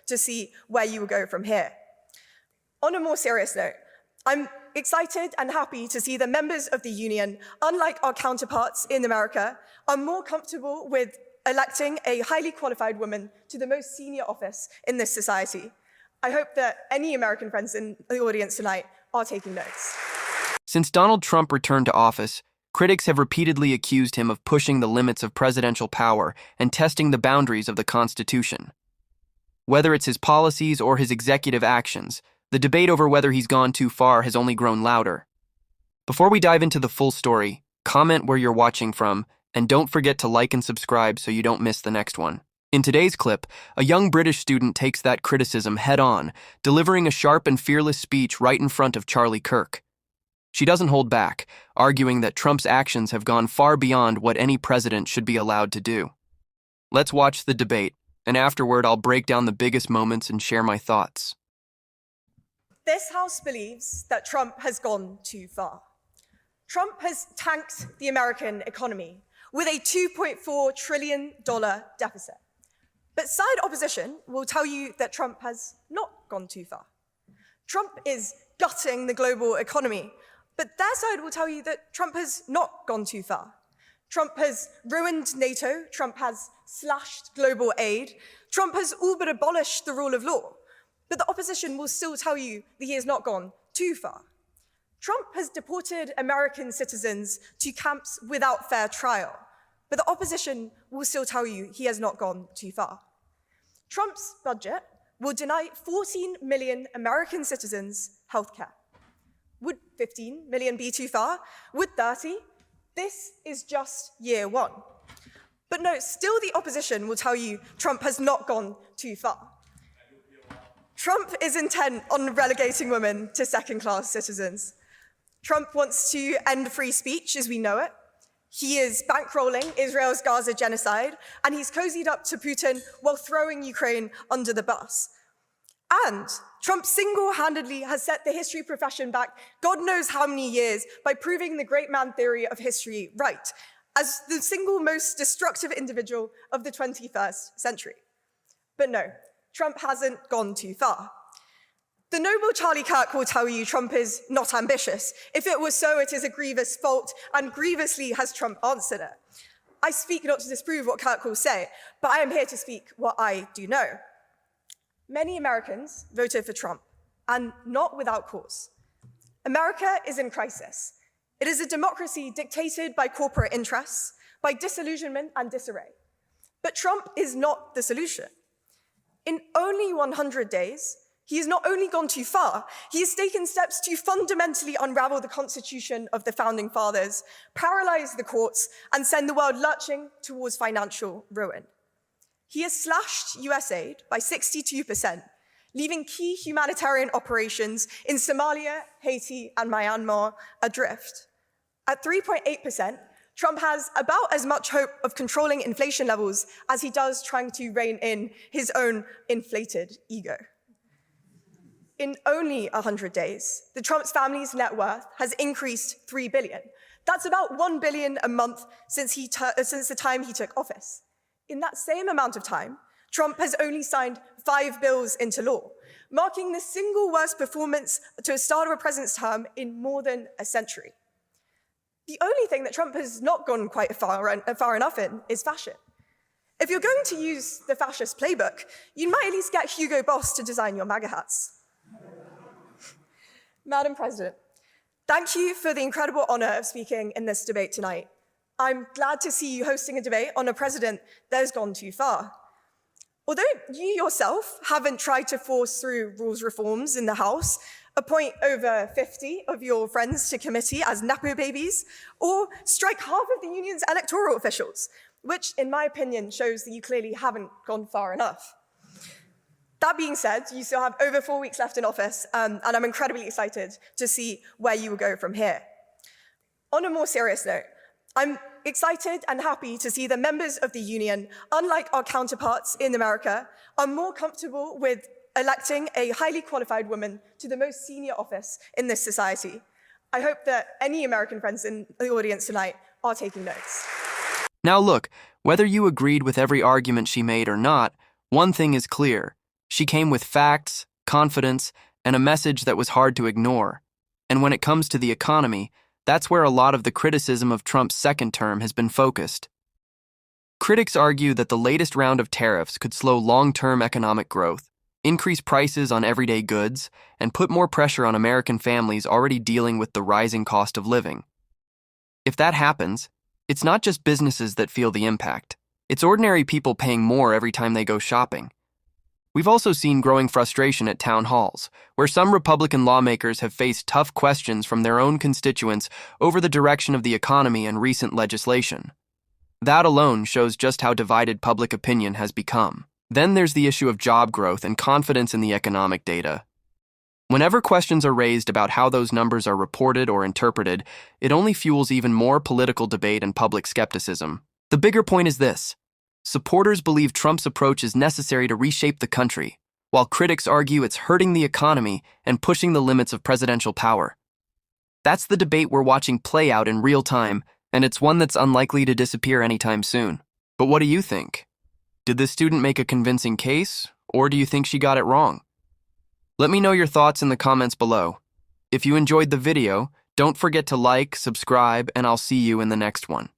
to see where you will go from here. On a more serious note, I'm excited and happy to see that members of the Union, unlike our counterparts in America, are more comfortable with electing a highly qualified woman to the most senior office in this society. I hope that any American friends in the audience tonight are taking notes. Since Donald Trump returned to office, critics have repeatedly accused him of pushing the limits of presidential power and testing the boundaries of the Constitution. Whether it's his policies or his executive actions, the debate over whether he's gone too far has only grown louder. Before we dive into the full story, comment where you're watching from, and don't forget to like and subscribe so you don't miss the next one. In today's clip, a young British student takes that criticism head-on, delivering a sharp and fearless speech right in front of Charlie Kirk. She doesn't hold back, arguing that Trump's actions have gone far beyond what any president should be allowed to do. Let's watch the debate, and afterward I'll break down the biggest moments and share my thoughts. This House believes that Trump has gone too far. Trump has tanked the American economy with a $2.4 trillion deficit. But side opposition will tell you that Trump has not gone too far. Trump is gutting the global economy, but their side will tell you that Trump has not gone too far. Trump has ruined NATO. Trump has slashed global aid. Trump has all but abolished the rule of law. But the opposition will still tell you that he has not gone too far. Trump has deported American citizens to camps without fair trial, but the opposition will still tell you he has not gone too far. Trump's budget will deny 14 million American citizens healthcare. Would 15 million be too far? Would 30? This is just year one. But no, still the opposition will tell you Trump has not gone too far. Trump is intent on relegating women to second-class citizens. Trump wants to end free speech as we know it. He is bankrolling Israel's Gaza genocide, and he's cozied up to Putin while throwing Ukraine under the bus. And Trump single-handedly has set the history profession back God knows how many years by proving the great man theory of history right, as the single most destructive individual of the 21st century. But no, Trump hasn't gone too far. The noble Charlie Kirk will tell you Trump is not ambitious. If it was so, it is a grievous fault, and grievously has Trump answered it. I speak not to disprove what Kirk will say, but I am here to speak what I do know. Many Americans voted for Trump, and not without cause. America is in crisis. It is a democracy dictated by corporate interests, by disillusionment and disarray. But Trump is not the solution. In only 100 days, he has not only gone too far, he has taken steps to fundamentally unravel the Constitution of the Founding Fathers, paralyze the courts, and send the world lurching towards financial ruin. He has slashed US aid by 62%, leaving key humanitarian operations in Somalia, Haiti, and Myanmar adrift. At 3.8%, Trump has about as much hope of controlling inflation levels as he does trying to rein in his own inflated ego. In only 100 days, the Trump's family's net worth has increased $3 billion. That's about $1 billion a month since the time he took office. In that same amount of time, Trump has only signed 5 bills into law, marking the single worst performance to a start of a president's term in more than a century. The only thing that Trump has not gone quite far enough in is fashion. If you're going to use the fascist playbook, you might at least get Hugo Boss to design your MAGA hats. Madam President, thank you for the incredible honor of speaking in this debate tonight. I'm glad to see you hosting a debate on a president that has gone too far. Although you yourself haven't tried to force through rules reforms in the House, appoint over 50 of your friends to committee as Nepo babies, or strike half of the union's electoral officials, which in my opinion shows that you clearly haven't gone far enough. That being said, you still have over 4 weeks left in office, and I'm incredibly excited to see where you will go from here. On a more serious note, I'm excited and happy to see that members of the Union, unlike our counterparts in America, are more comfortable with electing a highly qualified woman to the most senior office in this society. I hope that any American friends in the audience tonight are taking notes. Now look, whether you agreed with every argument she made or not, one thing is clear. She came with facts, confidence, and a message that was hard to ignore. And when it comes to the economy, that's where a lot of the criticism of Trump's second term has been focused. Critics argue that the latest round of tariffs could slow long-term economic growth, increase prices on everyday goods, and put more pressure on American families already dealing with the rising cost of living. If that happens, it's not just businesses that feel the impact. It's ordinary people paying more every time they go shopping. We've also seen growing frustration at town halls, where some Republican lawmakers have faced tough questions from their own constituents over the direction of the economy and recent legislation. That alone shows just how divided public opinion has become. Then there's the issue of job growth and confidence in the economic data. Whenever questions are raised about how those numbers are reported or interpreted, it only fuels even more political debate and public skepticism. The bigger point is this: supporters believe Trump's approach is necessary to reshape the country, while critics argue it's hurting the economy and pushing the limits of presidential power. That's the debate we're watching play out in real time, and it's one that's unlikely to disappear anytime soon. But what do you think? Did this student make a convincing case, or do you think she got it wrong? Let me know your thoughts in the comments below. If you enjoyed the video, don't forget to like, subscribe, and I'll see you in the next one.